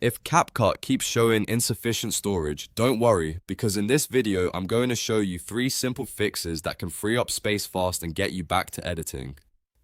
If CapCut keeps showing insufficient storage, don't worry, because in this video I'm going to show you 3 simple fixes that can free up space fast and get you back to editing.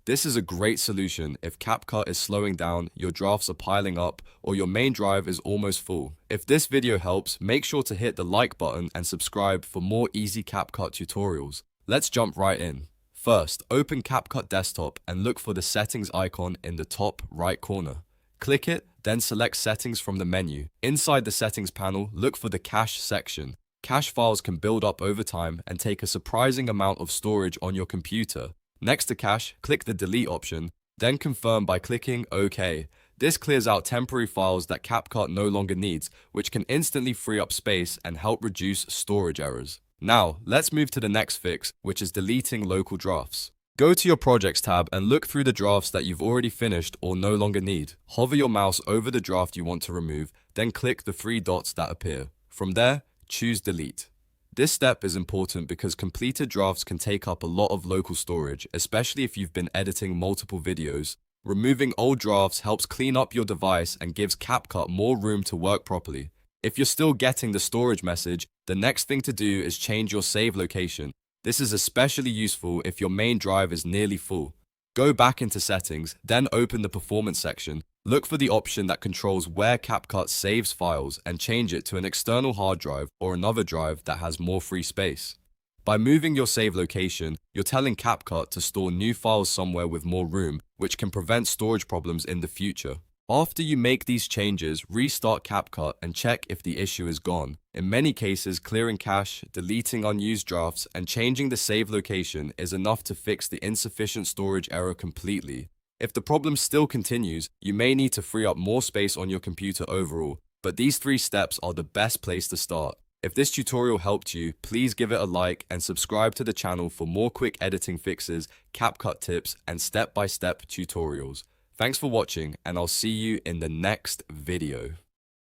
This is a great solution if CapCut is slowing down, your drafts are piling up, or your main drive is almost full. If this video helps, make sure to hit the like button and subscribe for more easy CapCut tutorials. Let's jump right in. First, open CapCut Desktop and look for the settings icon in the top right corner. Click it, then select Settings from the menu. Inside the Settings panel, look for the Cache section. Cache files can build up over time and take a surprising amount of storage on your computer. Next to Cache, click the Delete option, then confirm by clicking OK. This clears out temporary files that CapCut no longer needs, which can instantly free up space and help reduce storage errors. Now, let's move to the next fix, which is deleting local drafts. Go to your Projects tab and look through the drafts that you've already finished or no longer need. Hover your mouse over the draft you want to remove, then click the 3 dots that appear. From there, choose Delete. This step is important because completed drafts can take up a lot of local storage, especially if you've been editing multiple videos. Removing old drafts helps clean up your device and gives CapCut more room to work properly. If you're still getting the storage message, the next thing to do is change your save location. This is especially useful if your main drive is nearly full. Go back into Settings, then open the Performance section. Look for the option that controls where CapCut saves files and change it to an external hard drive or another drive that has more free space. By moving your save location, you're telling CapCut to store new files somewhere with more room, which can prevent storage problems in the future. After you make these changes, restart CapCut and check if the issue is gone. In many cases, clearing cache, deleting unused drafts, and changing the save location is enough to fix the insufficient storage error completely. If the problem still continues, you may need to free up more space on your computer overall, but these 3 steps are the best place to start. If this tutorial helped you, please give it a like and subscribe to the channel for more quick editing fixes, CapCut tips, and step-by-step tutorials. Thanks for watching, and I'll see you in the next video.